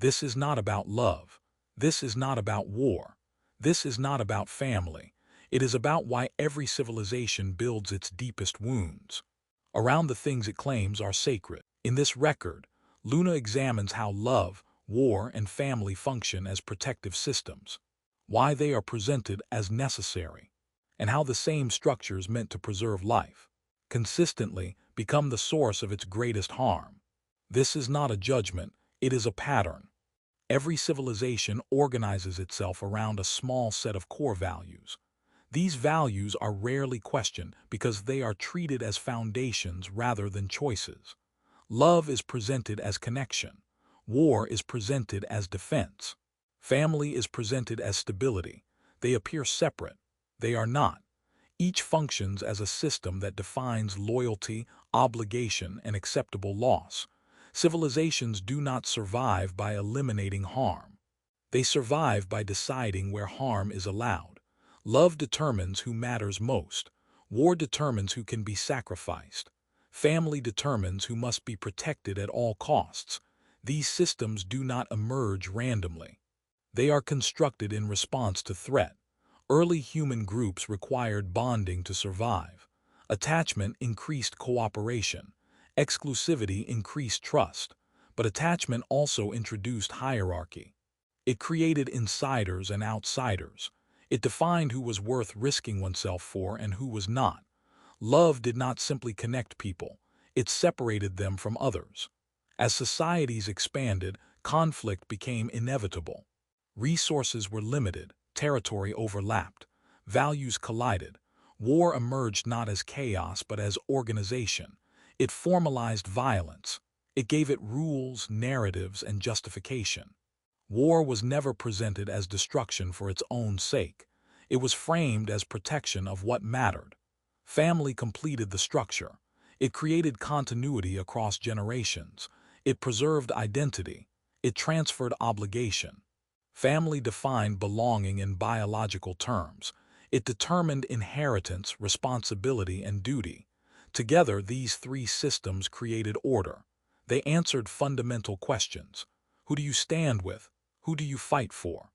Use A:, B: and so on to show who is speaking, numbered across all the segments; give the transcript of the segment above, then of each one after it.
A: This is not about love. This is not about war. This is not about family. It is about why every civilization builds its deepest wounds around the things it claims are sacred. In this record, Luna examines how love, war, and family function as protective systems, why they are presented as necessary, and how the same structures meant to preserve life consistently become the source of its greatest harm. This is not a judgment, it is a pattern. Every civilization organizes itself around a small set of core values. These values are rarely questioned because they are treated as foundations rather than choices. Love is presented as connection. War is presented as defense. Family is presented as stability. They appear separate. They are not. Each functions as a system that defines loyalty, obligation, and acceptable loss. Civilizations do not survive by eliminating harm. They survive by deciding where harm is allowed. Love determines who matters most. War determines who can be sacrificed. Family determines who must be protected at all costs. These systems do not emerge randomly. They are constructed in response to threat. Early human groups required bonding to survive. Attachment increased cooperation. Exclusivity increased trust. But attachment also introduced hierarchy. It created insiders and outsiders. It defined who was worth risking oneself for and who was not. Love did not simply connect people. It separated them from others. As societies expanded, conflict became inevitable. Resources were limited. Territory overlapped. Values collided. War emerged not as chaos but as organization. It formalized violence. It gave it rules, narratives, and justification. War was never presented as destruction for its own sake. It was framed as protection of what mattered. Family completed the structure. It created continuity across generations. It preserved identity. It transferred obligation. Family defined belonging in biological terms. It determined inheritance, responsibility, and duty. Together, these three systems created order. They answered fundamental questions. Who do you stand with? Who do you fight for?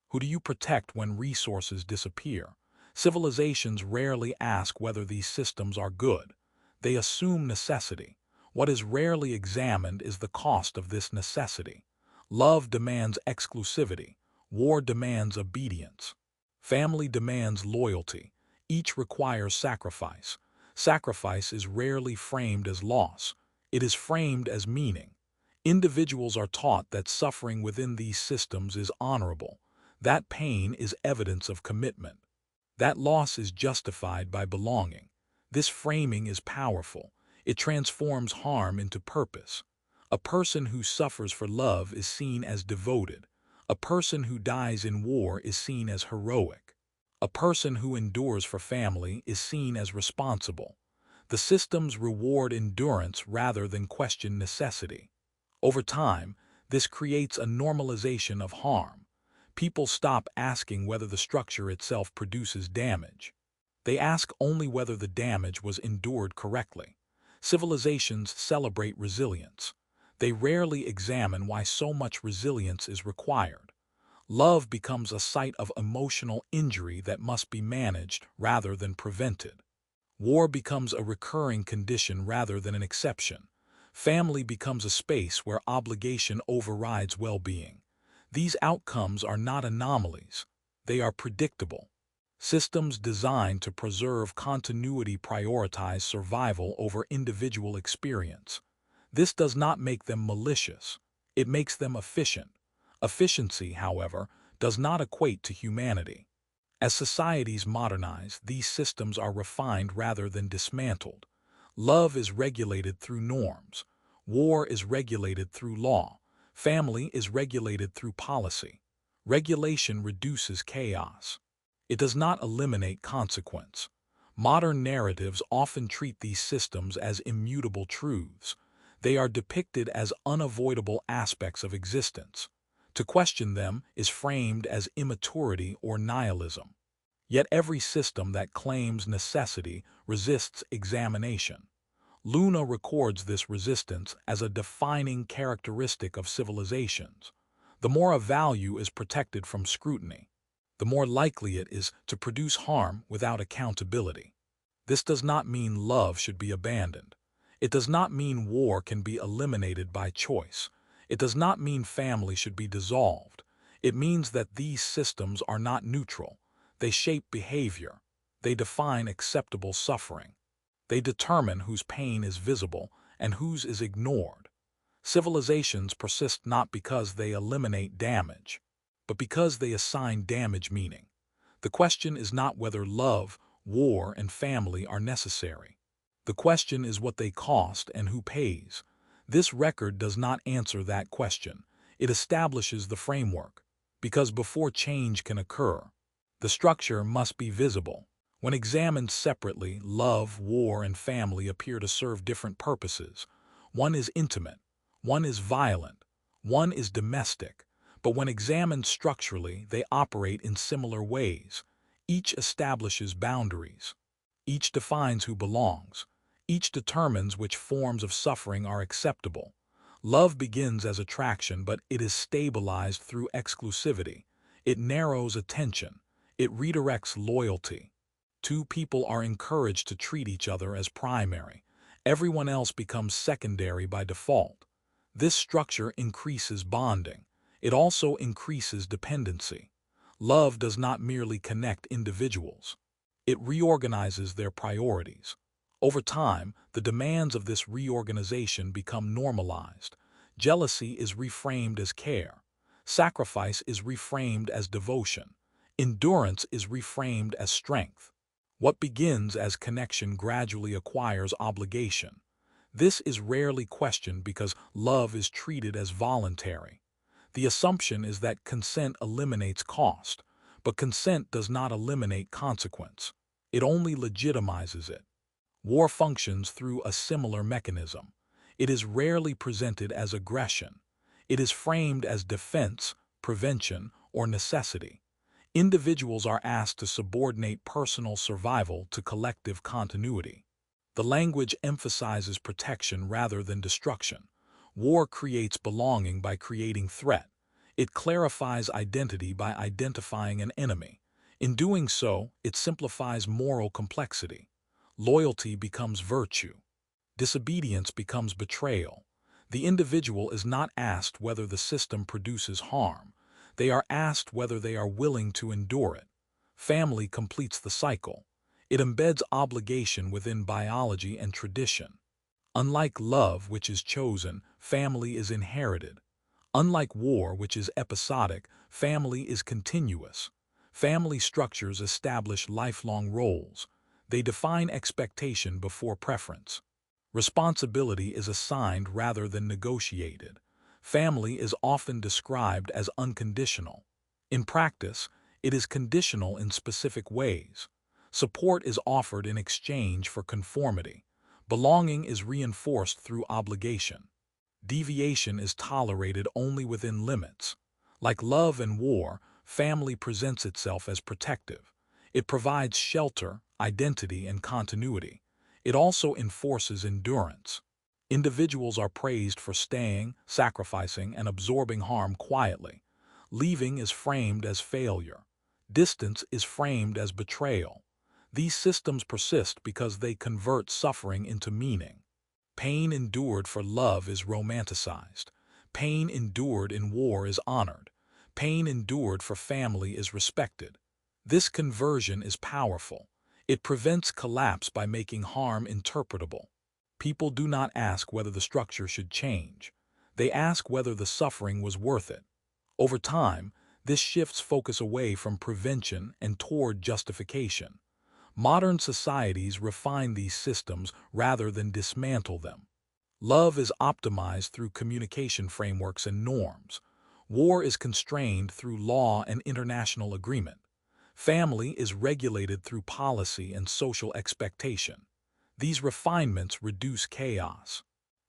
A: Who do you protect when resources disappear? Civilizations rarely ask whether these systems are good. They assume necessity. What is rarely examined is the cost of this necessity. Love demands exclusivity. War demands obedience. Family demands loyalty. Each requires sacrifice. Sacrifice is rarely framed as loss. It is framed as meaning. Individuals are taught that suffering within these systems is honorable. That pain is evidence of commitment. That loss is justified by belonging. This framing is powerful. It transforms harm into purpose. A person who suffers for love is seen as devoted. A person who dies in war is seen as heroic. A person who endures for family is seen as responsible. The systems reward endurance rather than question necessity. Over time, this creates a normalization of harm. People stop asking whether the structure itself produces damage. They ask only whether the damage was endured correctly. Civilizations celebrate resilience. They rarely examine why so much resilience is required. Love becomes a site of emotional injury that must be managed rather than prevented. War becomes a recurring condition rather than an exception. Family becomes a space where obligation overrides well-being. These outcomes are not anomalies. They are predictable. Systems designed to preserve continuity prioritize survival over individual experience. This does not make them malicious. It makes them efficient. Efficiency, however, does not equate to humanity. As societies modernize, these systems are refined rather than dismantled. Love is regulated through norms. War is regulated through law. Family is regulated through policy. Regulation reduces chaos. It does not eliminate consequence. Modern narratives often treat these systems as immutable truths. They are depicted as unavoidable aspects of existence. To question them is framed as immaturity or nihilism. Yet every system that claims necessity resists examination. Luna records this resistance as a defining characteristic of civilizations. the more a value is protected from scrutiny, the more likely it is to produce harm without accountability. This does not mean love should be abandoned. It does not mean war can be eliminated by choice. It does not mean family should be dissolved. It means that these systems are not neutral. They shape behavior. They define acceptable suffering. They determine whose pain is visible and whose is ignored. Civilizations persist not because they eliminate damage, but because they assign damage meaning. The question is not whether love, war, and family are necessary. The question is what they cost and who pays. This record does not answer that question. It establishes the framework, because before change can occur, the structure must be visible. When examined separately, love, war, and family appear to serve different purposes. One is intimate, one is violent, one is domestic, but when examined structurally, they operate in similar ways. Each establishes boundaries. Each defines who belongs. Each determines which forms of suffering are acceptable. Love begins as attraction, but it is stabilized through exclusivity. It narrows attention. It redirects loyalty. Two people are encouraged to treat each other as primary. Everyone else becomes secondary by default. This structure increases bonding. It also increases dependency. Love does not merely connect individuals. It reorganizes their priorities. Over time, the demands of this reorganization become normalized. Jealousy is reframed as care. Sacrifice is reframed as devotion. Endurance is reframed as strength. What begins as connection gradually acquires obligation. This is rarely questioned because love is treated as voluntary. The assumption is that consent eliminates cost, but consent does not eliminate consequence. It only legitimizes it. War functions through a similar mechanism. It is rarely presented as aggression. It is framed as defense, prevention, or necessity. Individuals are asked to subordinate personal survival to collective continuity. The language emphasizes protection rather than destruction. War creates belonging by creating threat. It clarifies identity by identifying an enemy. In doing so, it simplifies moral complexity. Loyalty becomes virtue. Disobedience becomes betrayal. The individual is not asked whether the system produces harm. They are asked whether they are willing to endure it. Family completes the cycle. It embeds obligation within biology and tradition. Unlike love, which is chosen, family is inherited. Unlike war, which is episodic, family is continuous. Family structures establish lifelong roles. They define expectation before preference. Responsibility is assigned rather than negotiated. Family is often described as unconditional. In practice, it is conditional in specific ways. Support is offered in exchange for conformity. Belonging is reinforced through obligation. Deviation is tolerated only within limits. Like love and war, family presents itself as protective. It provides shelter, identity, and continuity. It also enforces endurance. Individuals are praised for staying, sacrificing, and absorbing harm quietly. Leaving is framed as failure. Distance is framed as betrayal. These systems persist because they convert suffering into meaning. Pain endured for love is romanticized. Pain endured in war is honored. Pain endured for family is respected. This conversion is powerful. It prevents collapse by making harm interpretable. People do not ask whether the structure should change. They ask whether the suffering was worth it. Over time, this shifts focus away from prevention and toward justification. Modern societies refine these systems rather than dismantle them. Love is optimized through communication frameworks and norms. War is constrained through law and international agreement. Family is regulated through policy and social expectation. These refinements reduce chaos.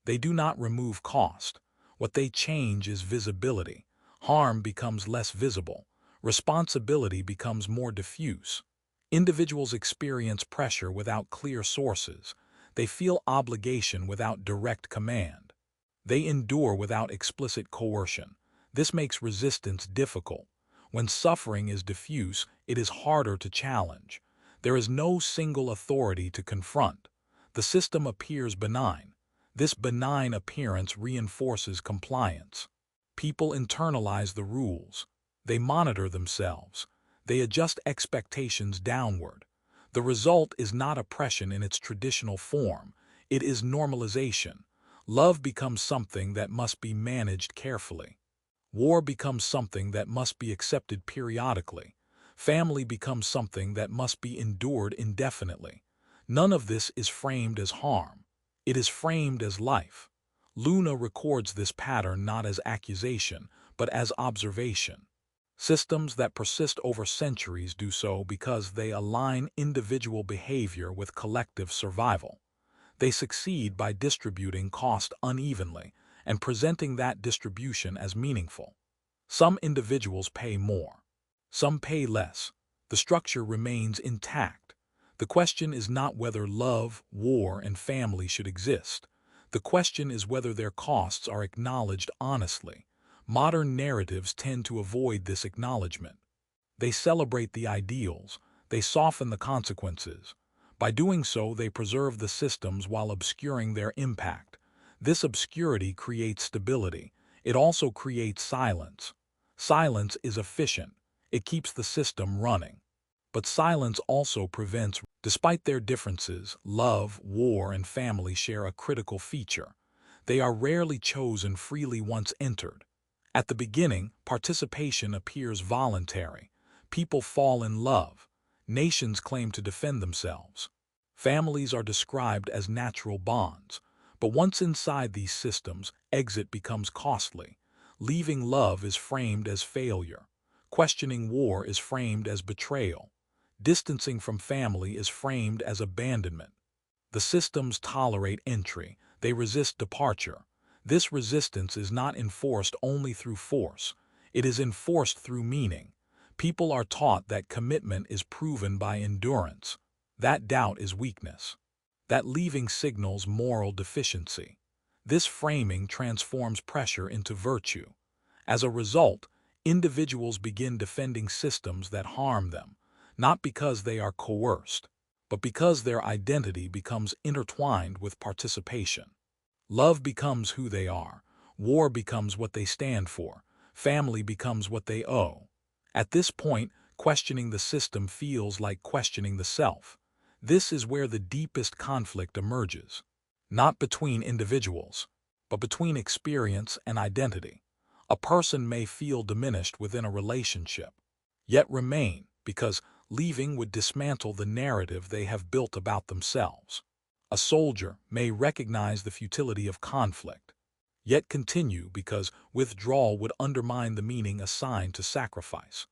A: They do not remove cost. What they change is visibility. Harm becomes less visible. Responsibility becomes more diffuse. Individuals experience pressure without clear sources. They feel obligation without direct command. They endure without explicit coercion. This makes resistance difficult. When suffering is diffuse, it is harder to challenge. There is no single authority to confront. The system appears benign. This benign appearance reinforces compliance. People internalize the rules. They monitor themselves. They adjust expectations downward. The result is not oppression in its traditional form. It is normalization. Love becomes something that must be managed carefully. War becomes something that must be accepted periodically. Family becomes something that must be endured indefinitely. None of this is framed as harm. It is framed as life. Luna records this pattern not as accusation, but as observation. Systems that persist over centuries do so because they align individual behavior with collective survival. They succeed by distributing cost unevenly and presenting that distribution as meaningful. Some individuals pay more. Some pay less. The structure remains intact. The question is not whether love, war, and family should exist. The question is whether their costs are acknowledged honestly. Modern narratives tend to avoid this acknowledgement. They celebrate the ideals. They soften the consequences. By doing so, they preserve the systems while obscuring their impact. This obscurity creates stability. It also creates silence. Silence is efficient. It keeps the system running. But silence also prevents. Despite their differences, love, war, and family share a critical feature. They are rarely chosen freely once entered. At the beginning, participation appears voluntary. People fall in love. Nations claim to defend themselves. Families are described as natural bonds. But once inside these systems, exit becomes costly. Leaving love is framed as failure. Questioning war is framed as betrayal. Distancing from family is framed as abandonment. The systems tolerate entry. They resist departure. This resistance is not enforced only through force. It is enforced through meaning. People are taught that commitment is proven by endurance. That doubt is weakness. That leaving signals moral deficiency. This framing transforms pressure into virtue. As a result, individuals begin defending systems that harm them, not because they are coerced, but because their identity becomes intertwined with participation. Love becomes who they are. War becomes what they stand for. Family becomes what they owe. At this point, questioning the system feels like questioning the self. This is where the deepest conflict emerges. Not between individuals, but between experience and identity. A person may feel diminished within a relationship, yet remain because leaving would dismantle the narrative they have built about themselves. A soldier may recognize the futility of conflict, yet continue because withdrawal would undermine the meaning assigned to sacrifice.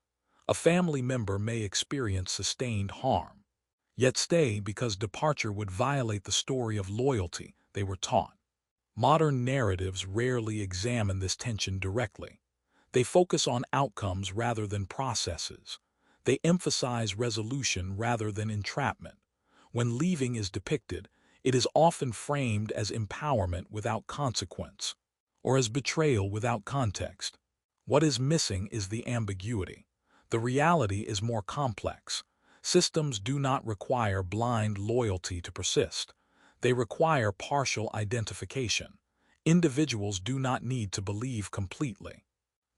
A: A family member may experience sustained harm, yet stay because departure would violate the story of loyalty they were taught. Modern narratives rarely examine this tension directly. They focus on outcomes rather than processes. They emphasize resolution rather than entrapment. When leaving is depicted, it is often framed as empowerment without consequence, or as betrayal without context. What is missing is the ambiguity. The reality is more complex. Systems do not require blind loyalty to persist. They require partial identification. Individuals do not need to believe completely.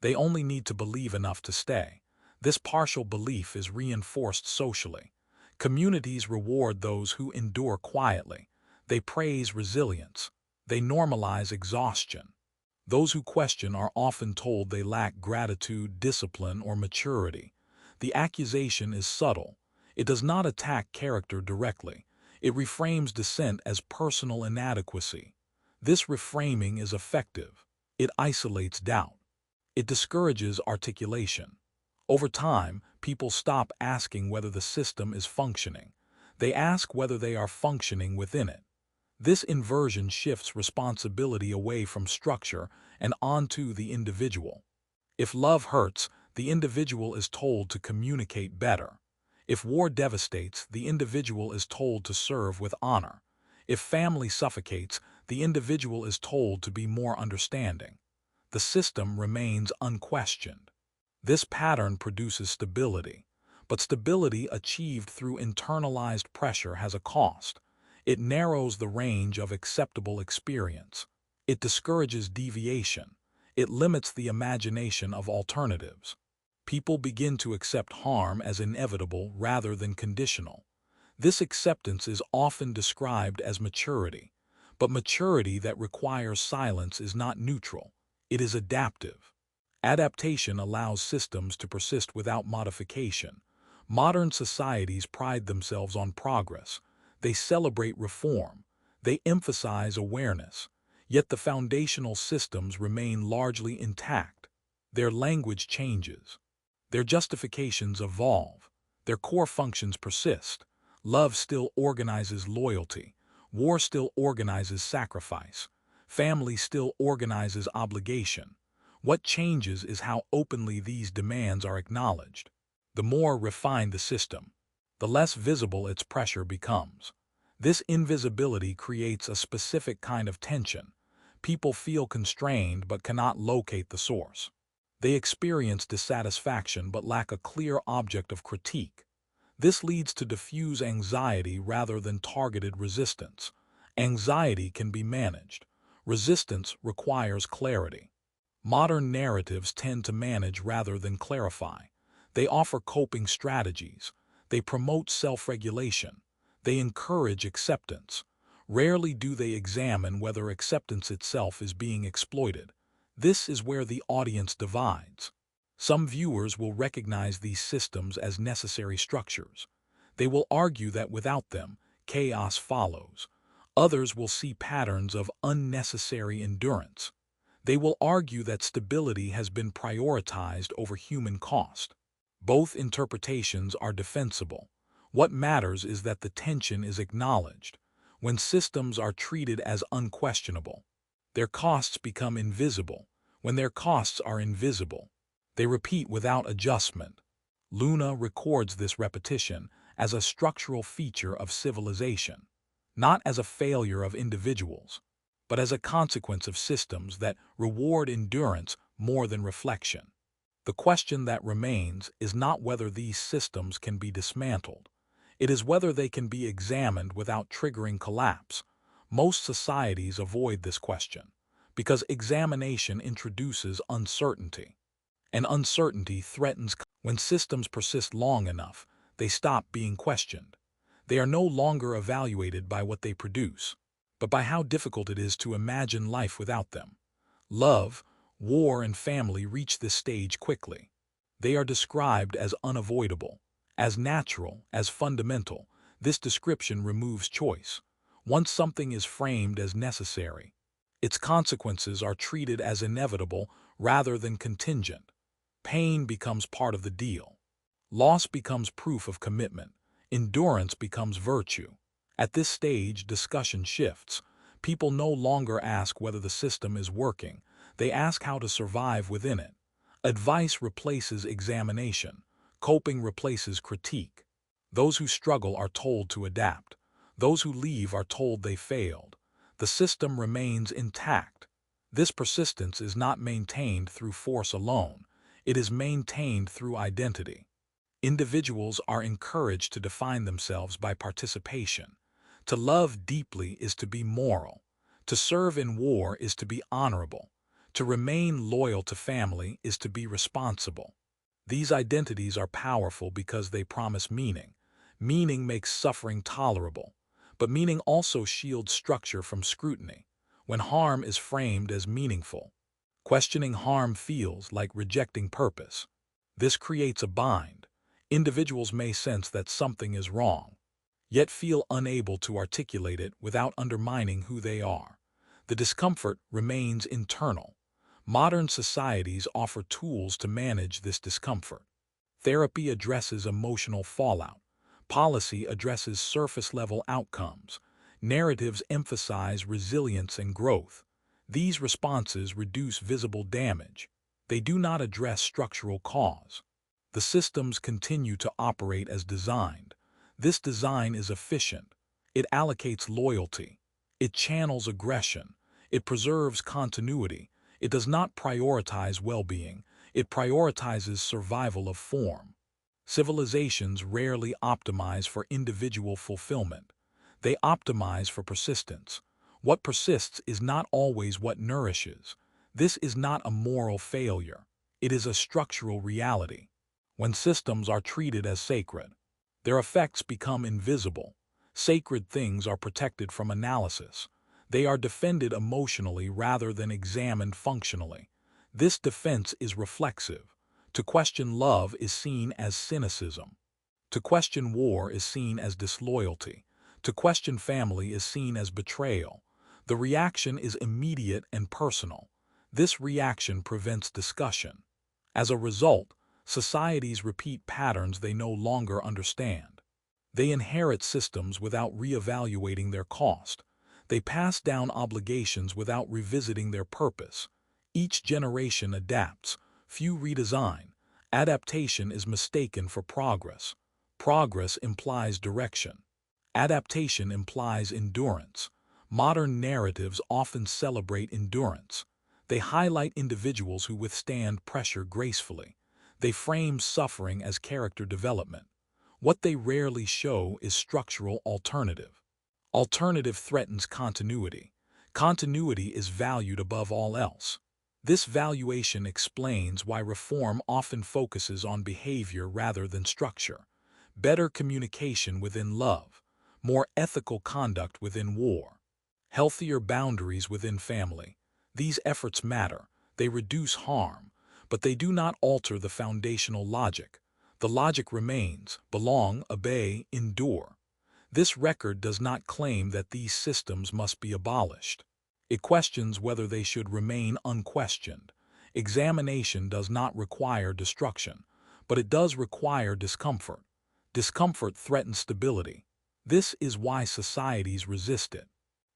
A: They only need to believe enough to stay. This partial belief is reinforced socially. Communities reward those who endure quietly. They praise resilience. They normalize exhaustion. Those who question are often told they lack gratitude, discipline, or maturity. The accusation is subtle. It does not attack character directly. It reframes dissent as personal inadequacy. This reframing is effective. It isolates doubt. It discourages articulation. Over time, people stop asking whether the system is functioning. They ask whether they are functioning within it. This inversion shifts responsibility away from structure and onto the individual. If love hurts, the individual is told to communicate better. If war devastates, the individual is told to serve with honor. If family suffocates, the individual is told to be more understanding. The system remains unquestioned. This pattern produces stability, but stability achieved through internalized pressure has a cost. It narrows the range of acceptable experience. It discourages deviation. It limits the imagination of alternatives. People begin to accept harm as inevitable rather than conditional. This acceptance is often described as maturity, but maturity that requires silence is not neutral. It is adaptive. Adaptation allows systems to persist without modification. Modern societies pride themselves on progress. They celebrate reform. They emphasize awareness. Yet the foundational systems remain largely intact. Their language changes. Their justifications evolve. Their core functions persist. Love still organizes loyalty. War still organizes sacrifice. Family still organizes obligation. What changes is how openly these demands are acknowledged. The more refined the system, the less visible its pressure becomes. This invisibility creates a specific kind of tension. People feel constrained but cannot locate the source. They experience dissatisfaction but lack a clear object of critique. This leads to diffuse anxiety rather than targeted resistance. Anxiety can be managed. Resistance requires clarity. Modern narratives tend to manage rather than clarify. They offer coping strategies. They promote self-regulation. They encourage acceptance. Rarely do they examine whether acceptance itself is being exploited. This is where the audience divides. Some viewers will recognize these systems as necessary structures. They will argue that without them, chaos follows. Others will see patterns of unnecessary endurance. They will argue that stability has been prioritized over human cost. Both interpretations are defensible. What matters is that the tension is acknowledged. When systems are treated as unquestionable, their costs become invisible. When their costs are invisible, they repeat without adjustment. Luna records this repetition as a structural feature of civilization, not as a failure of individuals, but as a consequence of systems that reward endurance more than reflection. The question that remains is not whether these systems can be dismantled. It is whether they can be examined without triggering collapse. Most societies avoid this question because examination introduces uncertainty, and uncertainty threatens. When systems persist long enough, they stop being questioned. They are no longer evaluated by what they produce, but by how difficult it is to imagine life without them. Love, war, and family reach this stage quickly. They are described as unavoidable, as natural, as fundamental. This description removes choice. Once something is framed as necessary, its consequences are treated as inevitable rather than contingent. Pain becomes part of the deal. Loss becomes proof of commitment. Endurance becomes virtue. At this stage, discussion shifts. People no longer ask whether the system is working. They ask how to survive within it. Advice replaces examination. Coping replaces critique. Those who struggle are told to adapt. Those who leave are told they failed. The system remains intact. This persistence is not maintained through force alone. It is maintained through identity. Individuals are encouraged to define themselves by participation. To love deeply is to be moral. To serve in war is to be honorable. To remain loyal to family is to be responsible. These identities are powerful because they promise meaning. Meaning makes suffering tolerable, but meaning also shields structure from scrutiny. When harm is framed as meaningful, questioning harm feels like rejecting purpose. This creates a bind. Individuals may sense that something is wrong, yet feel unable to articulate it without undermining who they are. The discomfort remains internal. Modern societies offer tools to manage this discomfort. Therapy addresses emotional fallout. Policy addresses surface-level outcomes. Narratives emphasize resilience and growth. These responses reduce visible damage. They do not address structural cause. The systems continue to operate as designed. This design is efficient. It allocates loyalty. It channels aggression. It preserves continuity. It does not prioritize well-being, it prioritizes survival of form. Civilizations rarely optimize for individual fulfillment. They optimize for persistence. What persists is not always what nourishes. This is not a moral failure. It is a structural reality. When systems are treated as sacred, their effects become invisible. Sacred things are protected from analysis. They are defended emotionally rather than examined functionally. This defense is reflexive. To question love is seen as cynicism. To question war is seen as disloyalty. To question family is seen as betrayal. The reaction is immediate and personal. This reaction prevents discussion. As a result, societies repeat patterns they no longer understand. They inherit systems without reevaluating their cost. They pass down obligations without revisiting their purpose. Each generation adapts, few redesign. Adaptation is mistaken for progress. Progress implies direction. Adaptation implies endurance. Modern narratives often celebrate endurance. They highlight individuals who withstand pressure gracefully. They frame suffering as character development. What they rarely show is structural alternative. Alternative threatens continuity. Continuity is valued above all else. This valuation explains why reform often focuses on behavior rather than structure. Better communication within love, more ethical conduct within war, healthier boundaries within family. These efforts matter, they reduce harm, but they do not alter the foundational logic. The logic remains: belong, obey, endure. This record does not claim that these systems must be abolished. It questions whether they should remain unquestioned. Examination does not require destruction, but it does require discomfort. Discomfort threatens stability. This is why societies resist it.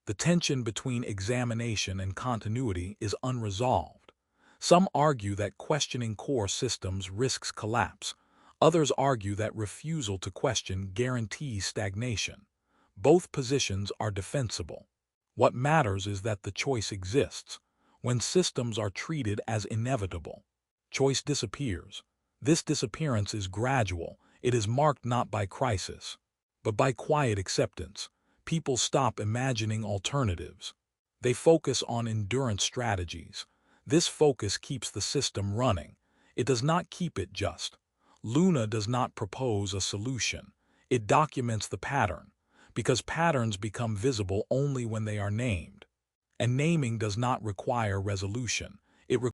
A: The tension between examination and continuity is unresolved. Some argue that questioning core systems risks collapse. Others argue that refusal to question guarantees stagnation. Both positions are defensible. What matters is that the choice exists. When systems are treated as inevitable, choice disappears. This disappearance is gradual. It is marked not by crisis, but by quiet acceptance. People stop imagining alternatives. They focus on endurance strategies. This focus keeps the system running. It does not keep it just. Luna does not propose a solution. It documents the pattern, because patterns become visible only when they are named. And naming does not require resolution. It